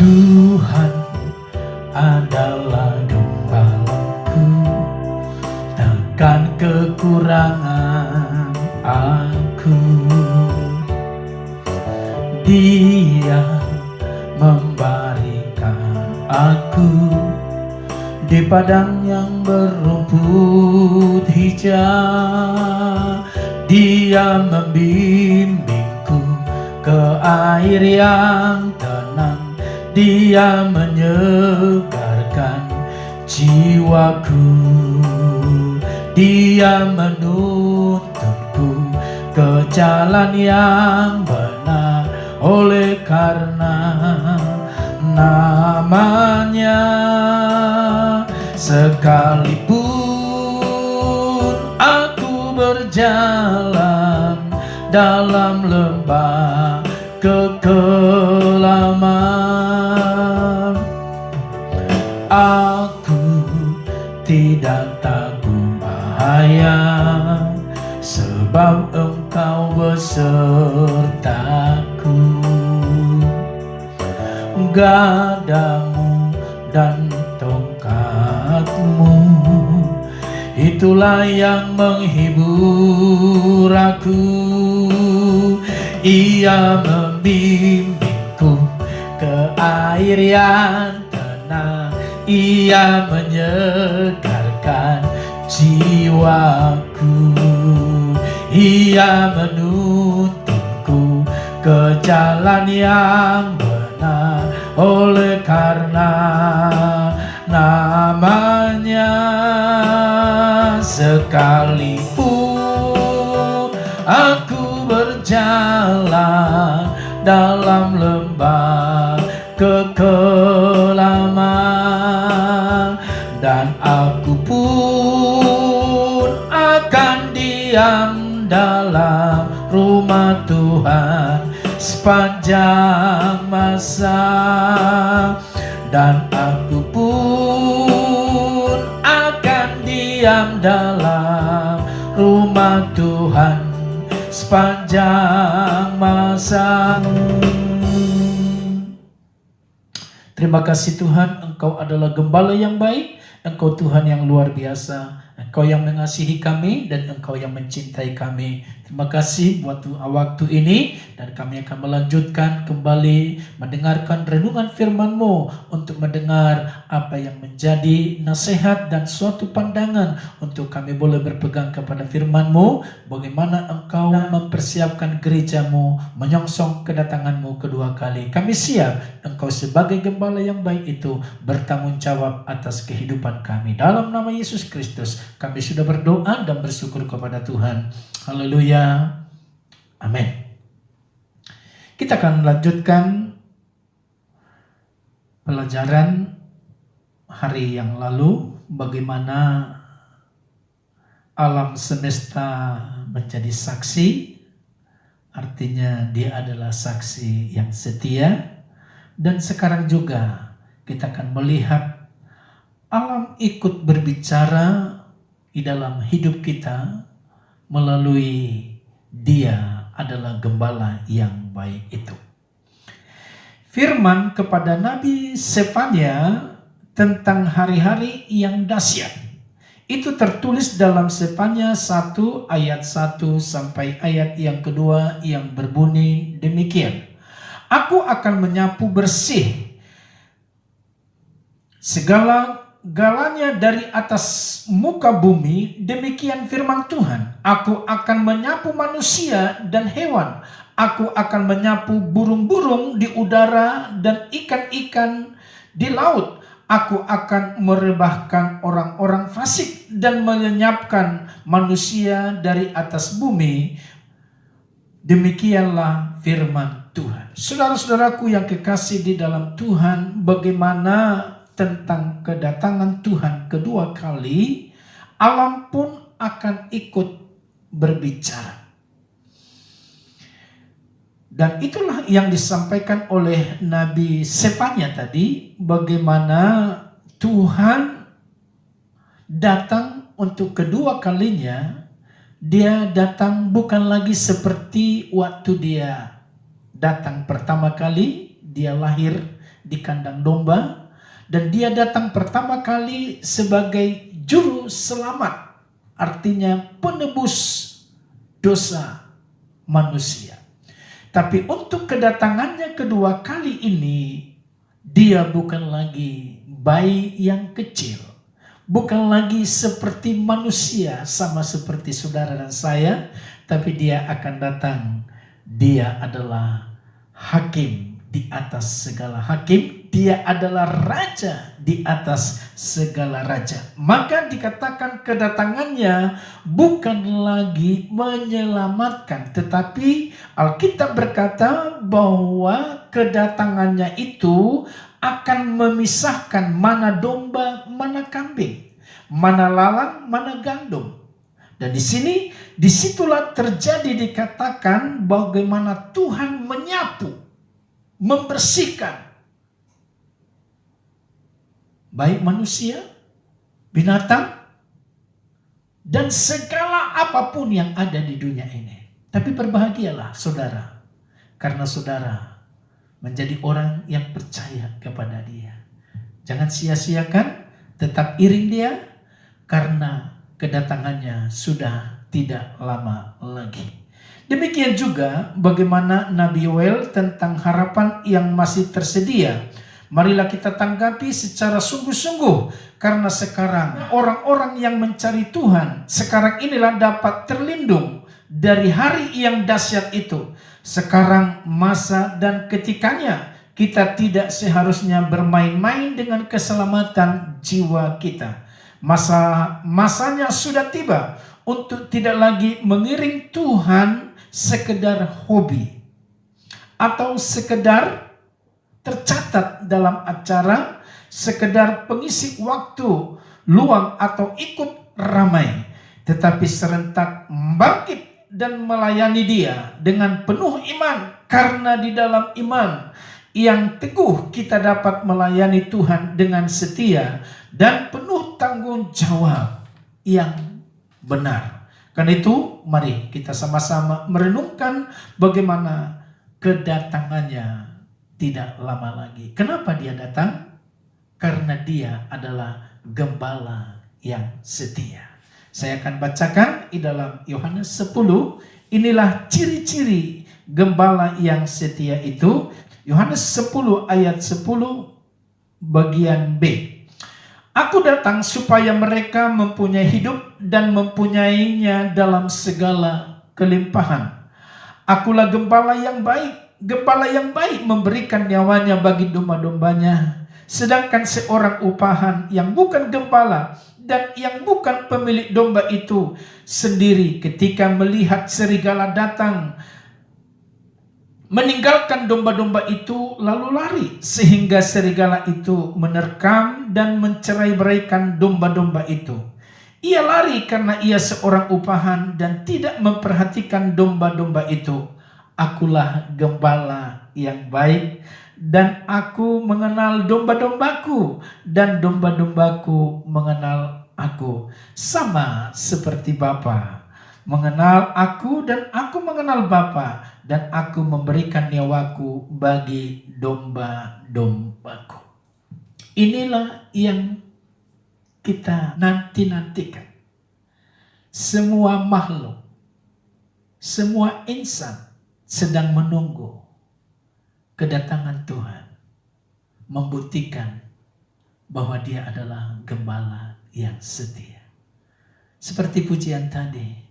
Tuhan adalah gembalaku, takkan kekurangan aku. Dia memberikan aku di padang yang berumput hijau. Dia membimbingku ke air yang tenang. Dia menyegarkan jiwaku. Dia menuntunku ke jalan yang benar, oleh karena namanya. Sekalipun aku berjalan dalam lembah kekelaman, aku tidak takut bahaya, sebab Engkau besertaku. Gadamu dan tongkatmu, itulah yang menghibur aku. Ia membimbingku ke air yang tenang. Ia menyegarkan jiwaku. Ia menuntunku ke jalan yang benar, oleh karena namanya. Sekalipun aku berjalan dalam lembah kekelaman, dan aku pun akan diam dalam rumah Tuhan sepanjang masa. Dan aku pun akan diam dalam rumah Tuhan sepanjang masa. Terima kasih Tuhan, Engkau adalah gembala yang baik. Engkau Tuhan yang luar biasa. Engkau yang mengasihi kami dan Engkau yang mencintai kami. Terima kasih buat waktu ini, dan kami akan melanjutkan kembali mendengarkan renungan firman-Mu, untuk mendengar apa yang menjadi nasihat dan suatu pandangan untuk kami boleh berpegang kepada firman-Mu. Bagaimana Engkau mempersiapkan gereja-Mu menyongsong kedatangan-Mu kedua kali. Kami siap, Engkau sebagai gembala yang baik itu bertanggung jawab atas kehidupan kami. Dalam nama Yesus Kristus kami sudah berdoa dan bersyukur kepada Tuhan. Haleluya. Amin. Kita akan melanjutkan pelajaran hari yang lalu, bagaimana alam semesta menjadi saksi. Artinya dia adalah saksi yang setia. Dan sekarang juga kita akan melihat alam ikut berbicara di dalam hidup kita melalui Dia adalah gembala yang baik itu. Firman kepada Nabi Sefanya tentang hari-hari yang dahsyat itu tertulis dalam Sefanya 1 ayat 1 sampai ayat yang kedua, yang berbunyi demikian. Aku akan menyapu bersih segala-galanya dari atas muka bumi, demikian firman Tuhan. Aku akan menyapu manusia dan hewan. Aku akan menyapu burung-burung di udara dan ikan-ikan di laut. Aku akan merebahkan orang-orang fasik dan melenyapkan manusia dari atas bumi. Demikianlah firman Tuhan. Saudara-saudaraku yang kekasih di dalam Tuhan, bagaimana tentang kedatangan Tuhan kedua kali, alam pun akan ikut berbicara. Dan itulah yang disampaikan oleh Nabi Sefanya tadi, bagaimana Tuhan datang untuk kedua kalinya. Dia datang bukan lagi seperti waktu dia datang pertama kali, dia lahir di kandang domba, dan dia datang pertama kali sebagai juru selamat, artinya penebus dosa manusia. Tapi untuk kedatangannya kedua kali ini, dia bukan lagi bayi yang kecil, bukan lagi seperti manusia sama seperti saudara dan saya, tapi dia akan datang. Dia adalah hakim di atas segala hakim. Dia adalah raja di atas segala raja. Maka dikatakan kedatangannya bukan lagi menyelamatkan, tetapi Alkitab berkata bahwa kedatangannya itu akan memisahkan mana domba, mana kambing, mana lalang, mana gandum. Dan di sini, disitulah terjadi dikatakan bagaimana Tuhan menyapu, membersihkan baik manusia, binatang, dan segala apapun yang ada di dunia ini. Tapi berbahagialah saudara, karena saudara menjadi orang yang percaya kepada Dia. Jangan sia-siakan, tetap iring Dia, karena kedatangannya sudah tidak lama lagi. Demikian juga bagaimana Nabi Yoel tentang harapan yang masih tersedia. Marilah kita tanggapi secara sungguh-sungguh, karena sekarang orang-orang yang mencari Tuhan sekarang inilah dapat terlindung dari hari yang dahsyat itu. Sekarang masa dan ketikanya kita tidak seharusnya bermain-main dengan keselamatan jiwa kita. Masanya sudah tiba untuk tidak lagi mengiring Tuhan sekedar hobi atau sekedar tercatat dalam acara, sekedar pengisi waktu luang atau ikut ramai, tetapi serentak bangkit dan melayani Dia dengan penuh iman, karena di dalam iman yang teguh kita dapat melayani Tuhan dengan setia dan penuh tanggung jawab yang benar. Karena itu mari kita sama-sama merenungkan bagaimana kedatangannya tidak lama lagi. Kenapa Dia datang? Karena Dia adalah gembala yang setia. Saya akan bacakan di dalam Yohanes 10. Inilah ciri-ciri gembala yang setia itu. Yohanes 10 ayat 10 bagian B. Aku datang supaya mereka mempunyai hidup dan mempunyainya dalam segala kelimpahan. Akulah gembala yang baik. Gembala yang baik memberikan nyawanya bagi domba-dombanya. Sedangkan seorang upahan yang bukan gembala dan yang bukan pemilik domba itu sendiri ketika melihat serigala datang, meninggalkan domba-domba itu lalu lari, sehingga serigala itu menerkam dan mencerai-beraikan domba-domba itu. Ia lari karena ia seorang upahan dan tidak memperhatikan domba-domba itu. Akulah gembala yang baik, dan aku mengenal domba-dombaku, dan domba-dombaku mengenal aku. Sama seperti Bapa mengenal aku, dan aku mengenal Bapa, dan aku memberikan nyawaku bagi domba-dombaku. Inilah yang kita nanti-nantikan. Semua makhluk, semua insan sedang menunggu kedatangan Tuhan, membuktikan bahwa Dia adalah gembala yang setia. Seperti pujian tadi,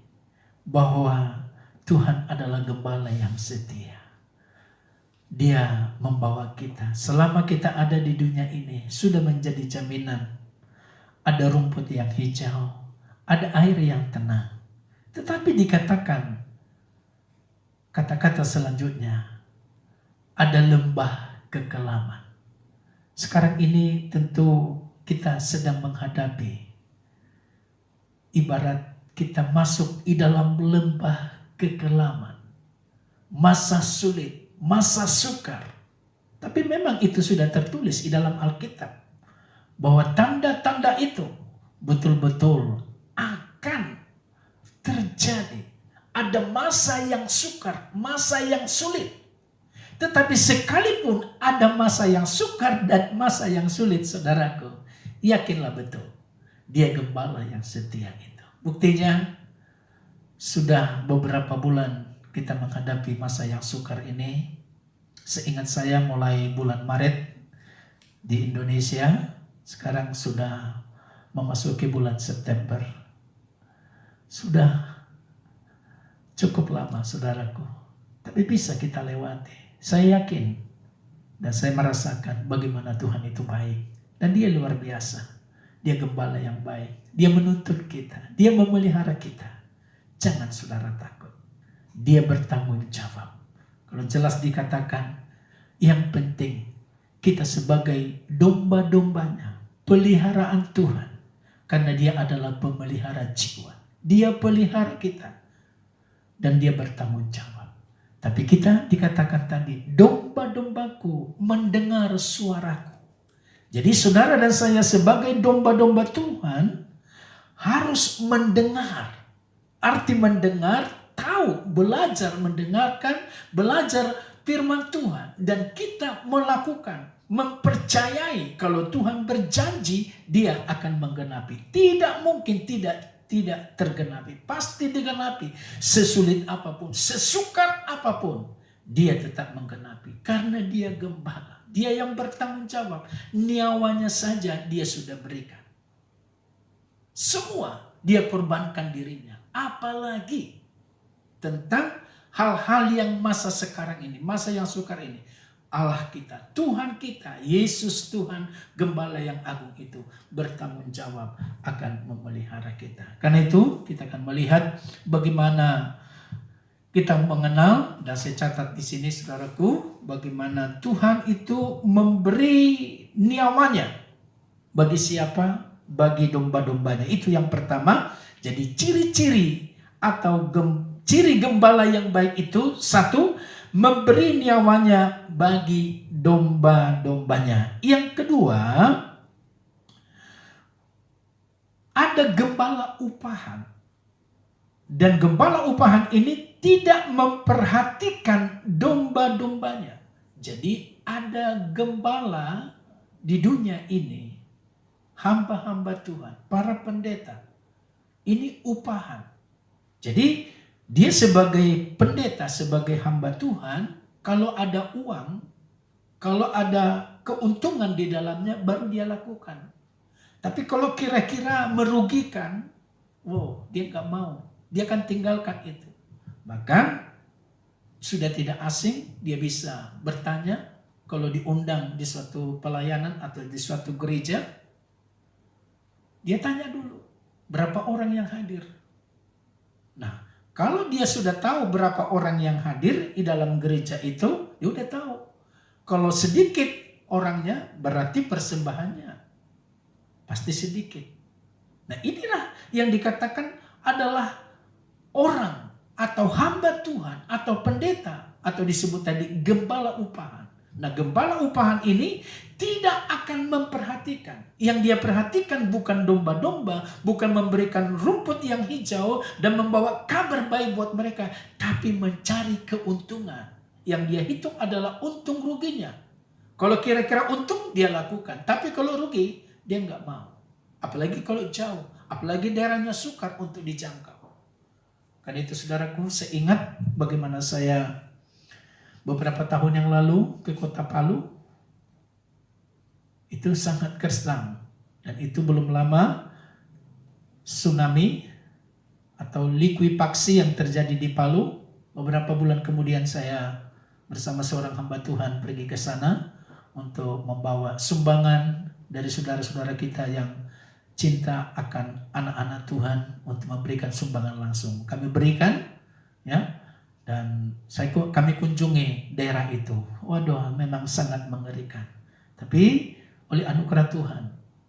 bahwa Tuhan adalah gembala yang setia. Dia membawa kita selama kita ada di dunia ini, sudah menjadi jaminan. Ada rumput yang hijau, ada air yang tenang. Tetapi dikatakan kata-kata selanjutnya, ada lembah kekelaman. Sekarang ini tentu kita sedang menghadapi, ibarat kita masuk di dalam lembah kekelaman. Masa sulit, masa sukar. Tapi memang itu sudah tertulis di dalam Alkitab, bahwa tanda-tanda itu betul-betul akan terjadi. Ada masa yang sukar, masa yang sulit. Tetapi sekalipun ada masa yang sukar dan masa yang sulit, saudaraku, yakinlah betul, dia gembala yang setia itu. Buktinya, sudah beberapa bulan kita menghadapi masa yang sukar ini. Seingat saya mulai bulan Maret di Indonesia, sekarang sudah memasuki bulan September. Sudah cukup lama, saudaraku. Tapi bisa kita lewati. Saya yakin dan saya merasakan bagaimana Tuhan itu baik. Dan dia luar biasa. Dia gembala yang baik. Dia menuntut kita. Dia memelihara kita. Jangan saudara takut. Dia bertanggung jawab. Kalau jelas dikatakan, yang penting kita sebagai domba-dombanya, peliharaan Tuhan. Karena dia adalah pemelihara jiwa. Dia pelihara kita. Dan dia bertanggung jawab. Tapi kita dikatakan tadi, domba-dombaku mendengar suaraku. Jadi saudara dan saya sebagai domba-domba Tuhan harus mendengar. Arti mendengar, tahu, belajar mendengarkan, belajar firman Tuhan. Dan kita melakukan, mempercayai kalau Tuhan berjanji, dia akan menggenapi. Tidak mungkin tidak tergenapi. Pasti digenapi. Sesulit apapun, sesukar apapun, dia tetap menggenapi. Karena dia gembala. Dia yang bertanggung jawab. Nyawanya saja dia sudah berikan. Semua dia korbankan dirinya. Apalagi tentang hal-hal yang masa sekarang ini, masa yang sukar ini. Allah kita, Tuhan kita, Yesus Tuhan, gembala yang agung itu bertanggung jawab akan memelihara kita. Karena itu kita akan melihat bagaimana kita mengenal, dan saya catat di sini saudaraku, bagaimana Tuhan itu memberi nyawanya bagi siapa? Bagi domba-dombanya. Itu yang pertama. Jadi ciri-ciri atau ciri gembala yang baik itu, satu, memberi nyawanya bagi domba-dombanya. Yang kedua, ada gembala upahan. Dan gembala upahan ini tidak memperhatikan domba-dombanya. Jadi ada gembala di dunia ini, hamba-hamba Tuhan, para pendeta. Ini upahan. Jadi dia sebagai pendeta, sebagai hamba Tuhan, kalau ada uang, kalau ada keuntungan di dalamnya, baru dia lakukan. Tapi kalau kira-kira merugikan, dia nggak mau. Dia akan tinggalkan itu. Bahkan sudah tidak asing, dia bisa bertanya, kalau diundang di suatu pelayanan atau di suatu gereja, dia tanya dulu, berapa orang yang hadir? Nah, kalau dia sudah tahu berapa orang yang hadir di dalam gereja itu, dia udah tahu. Kalau sedikit orangnya, berarti persembahannya pasti sedikit. Nah, inilah yang dikatakan adalah orang atau hamba Tuhan atau pendeta atau disebut tadi gembala upahan. Nah, gembala upahan ini tidak akan memperhatikan. Yang dia perhatikan bukan domba-domba, bukan memberikan rumput yang hijau dan membawa kabar baik buat mereka, tapi mencari keuntungan. Yang dia hitung adalah untung ruginya. Kalau kira-kira untung, dia lakukan. Tapi kalau rugi, dia nggak mau. Apalagi kalau jauh, apalagi daerahnya sukar untuk dijangkau. Karena itu saudaraku, saya ingat bagaimana saya beberapa tahun yang lalu ke kota Palu. Itu sangat kersang. Dan itu belum lama tsunami atau likuifaksi yang terjadi di Palu. Beberapa bulan kemudian saya bersama seorang hamba Tuhan pergi ke sana untuk membawa sumbangan dari saudara-saudara kita yang cinta akan anak-anak Tuhan untuk memberikan sumbangan langsung. Kami berikan, ya. Dan kami kunjungi daerah itu. Waduh, memang sangat mengerikan. Tapi oleh anugerah Tuhan,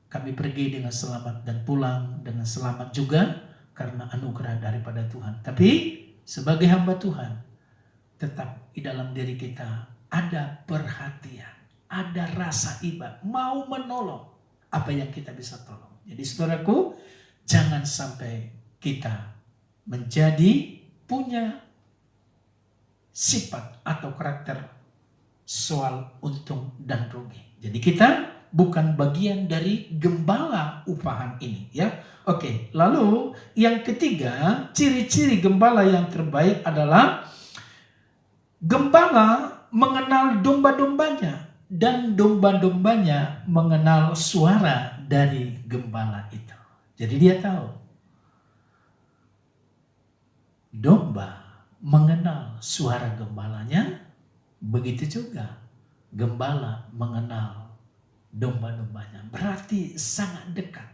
kami pergi dengan selamat dan pulang dengan selamat juga karena anugerah daripada Tuhan. Tapi sebagai hamba Tuhan, tetap di dalam diri kita ada perhatian, ada rasa iba, mau menolong apa yang kita bisa tolong. Jadi saudaraku, jangan sampai kita menjadi punya sifat atau karakter soal untung dan rugi. Jadi kita bukan bagian dari gembala upahan ini, ya. Oke, lalu yang ketiga, ciri-ciri gembala yang terbaik adalah gembala mengenal domba-dombanya dan domba-dombanya mengenal suara dari gembala itu. Jadi dia tahu. Domba mengenal suara gembalanya, begitu juga gembala mengenal domba-dombanya. Berarti sangat dekat.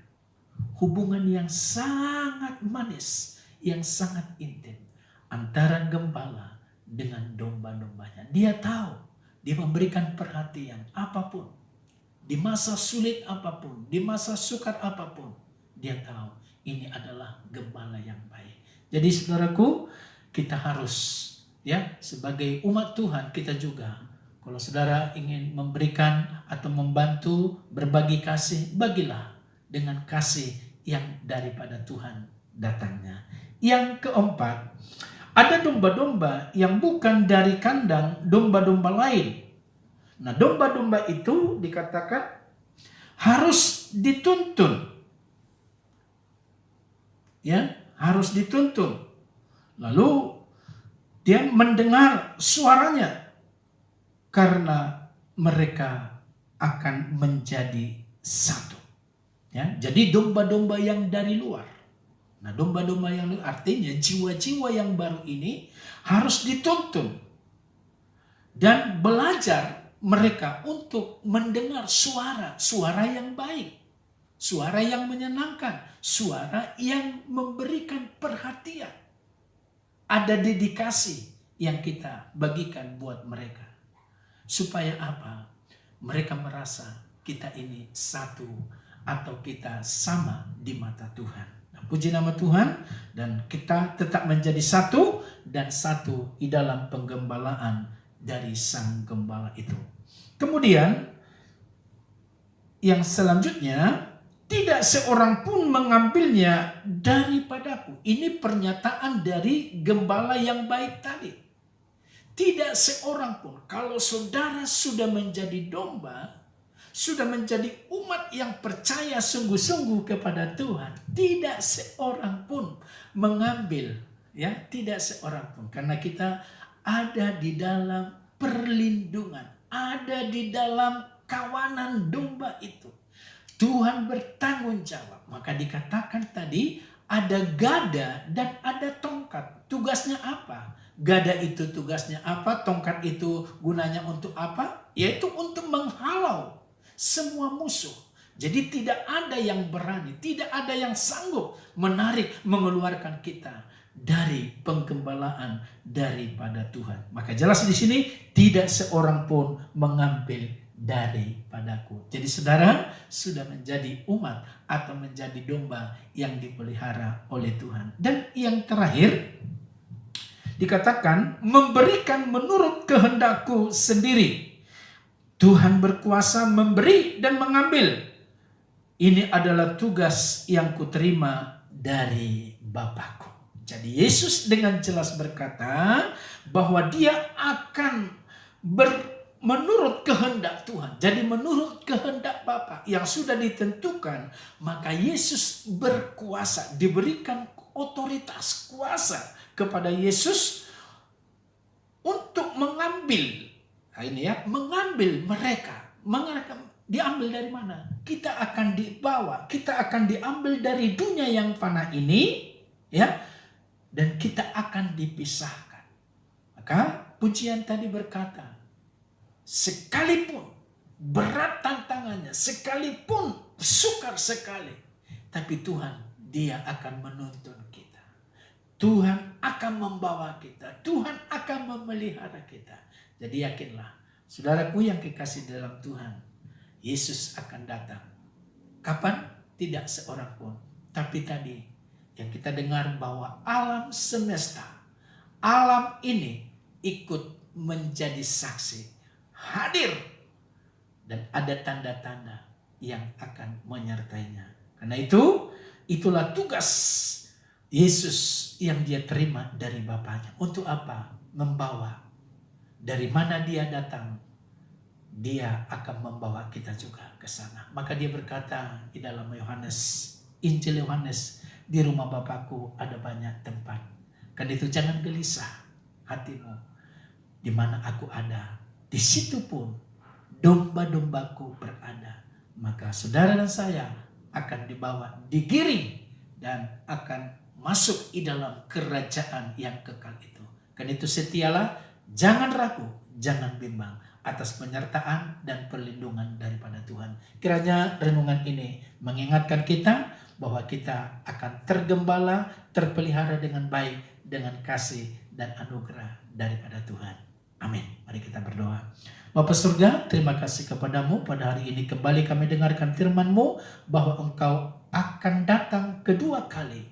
Hubungan yang sangat manis, yang sangat intim antara gembala dengan domba-dombanya. Dia tahu, dia memberikan perhatian apapun. Di masa sulit apapun, di masa sukar apapun, dia tahu ini adalah gembala yang baik. Jadi saudaraku, kita harus, ya, sebagai umat Tuhan, kita juga, kalau saudara ingin memberikan atau membantu berbagi kasih, bagilah dengan kasih yang daripada Tuhan datangnya. Yang keempat, ada domba-domba yang bukan dari kandang domba-domba lain. Nah, domba-domba itu dikatakan harus dituntun. Ya, harus dituntun. Lalu dia mendengar suaranya karena mereka akan menjadi satu. Ya, jadi domba-domba yang dari luar. Nah, domba-domba yang luar artinya jiwa-jiwa yang baru ini harus dituntun dan belajar mereka untuk mendengar suara yang baik, suara yang menyenangkan, suara yang memberikan perhatian. Ada dedikasi yang kita bagikan buat mereka. Supaya apa? Mereka merasa kita ini satu atau kita sama di mata Tuhan. Nah, puji nama Tuhan, dan kita tetap menjadi satu dan satu di dalam penggembalaan dari Sang Gembala itu. Kemudian yang selanjutnya, tidak seorang pun mengambilnya daripadaku. Ini pernyataan dari gembala yang baik tadi. Tidak seorang pun, kalau saudara sudah menjadi domba, sudah menjadi umat yang percaya sungguh-sungguh kepada Tuhan, tidak seorang pun mengambil, ya, tidak seorang pun, karena kita ada di dalam perlindungan, ada di dalam kawanan domba itu. Tuhan bertanggung jawab. Maka dikatakan tadi ada gada dan ada tongkat. Tugasnya apa? Gada itu tugasnya apa? Tongkat itu gunanya untuk apa? Yaitu untuk menghalau semua musuh. Jadi tidak ada yang berani, tidak ada yang sanggup menarik, mengeluarkan kita dari penggembalaan daripada Tuhan. Maka jelas di sini tidak seorang pun mengambil daripadaku. Jadi saudara sudah menjadi umat atau menjadi domba yang dipelihara oleh Tuhan. Dan yang terakhir dikatakan memberikan menurut kehendakku sendiri. Tuhan berkuasa memberi dan mengambil. Ini adalah tugas yang kuterima dari Bapakku. Jadi Yesus dengan jelas berkata bahwa dia akan menurut kehendak Tuhan. Jadi menurut kehendak Bapa yang sudah ditentukan, maka Yesus berkuasa, diberikan otoritas, kuasa kepada Yesus untuk mengambil. Nah ini ya, mengambil mereka. Diambil dari mana? Kita akan dibawa, kita akan diambil dari dunia yang fana ini, ya, dan kita akan dipisahkan. Maka pujian tadi berkata, sekalipun berat tantangannya, sekalipun sukar sekali, tapi Tuhan, dia akan menuntun kita. Tuhan akan membawa kita, Tuhan akan memelihara kita. Jadi yakinlah, saudaraku yang kekasih dalam Tuhan, Yesus akan datang. Kapan? Tidak seorang pun. Tapi tadi yang kita dengar bahwa alam semesta, alam ini ikut menjadi saksi, hadir, dan ada tanda-tanda yang akan menyertainya. Karena itu, itulah tugas Yesus yang dia terima dari Bapaknya. Untuk apa? Membawa. Dari mana dia datang? Dia akan membawa kita juga ke sana. Maka dia berkata di dalam Injil Yohanes, di rumah Bapakku ada banyak tempat. Karena itu jangan gelisah hatimu. Di mana aku ada, di situ pun domba-dombaku berada. Maka saudara dan saya akan dibawa, digiring, dan akan masuk di dalam kerajaan yang kekal itu. Karena itu setialah, jangan ragu, jangan bimbang atas penyertaan dan perlindungan daripada Tuhan. Kiranya renungan ini mengingatkan kita bahwa kita akan tergembala, terpelihara dengan baik, dengan kasih dan anugerah daripada Tuhan. Amin. Mari kita berdoa. Bapa surga, terima kasih kepadamu. Pada hari ini kembali kami dengarkan firman-Mu bahwa Engkau akan datang kedua kali.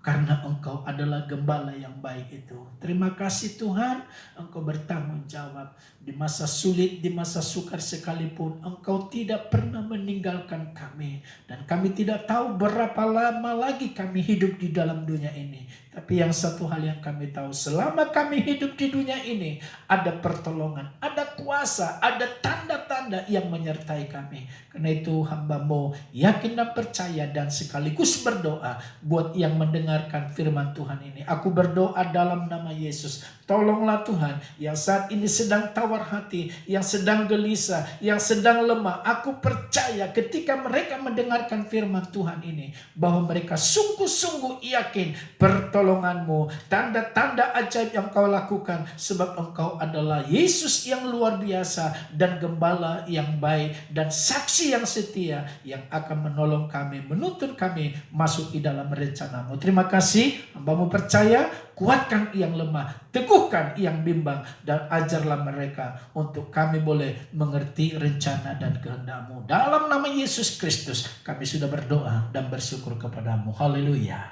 Karena Engkau adalah gembala yang baik itu. Terima kasih Tuhan, Engkau bertanggung jawab. Di masa sulit, di masa sukar sekalipun, Engkau tidak pernah meninggalkan kami. Dan kami tidak tahu berapa lama lagi kami hidup di dalam dunia ini. Tapi yang satu hal yang kami tahu, selama kami hidup di dunia ini, ada pertolongan, ada kuasa, ada tanda-tanda yang menyertai kami. Karena itu hamba-Mu yakin dan percaya dan sekaligus berdoa buat yang mendengarkan firman Tuhan ini. Aku berdoa dalam nama Yesus. Tolonglah Tuhan yang saat ini sedang tawar hati, yang sedang gelisah, yang sedang lemah. Aku percaya ketika mereka mendengarkan firman Tuhan ini, bahwa mereka sungguh-sungguh yakin pertolongan-Mu, tanda-tanda ajaib yang Kau lakukan. Sebab Engkau adalah Yesus yang luar biasa dan gembala yang baik dan saksi yang setia yang akan menolong kami, menuntun kami masuk di dalam rencana-Mu. Terima kasih, hamba-Mu percaya, kuatkan yang lemah, teguhkan yang bimbang, dan ajarlah mereka untuk kami boleh mengerti rencana dan kehendak-Mu. Dalam nama Yesus Kristus kami sudah berdoa dan bersyukur kepadamu. Haleluya.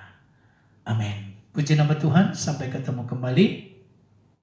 Amin. Puji nama Tuhan. Sampai ketemu kembali.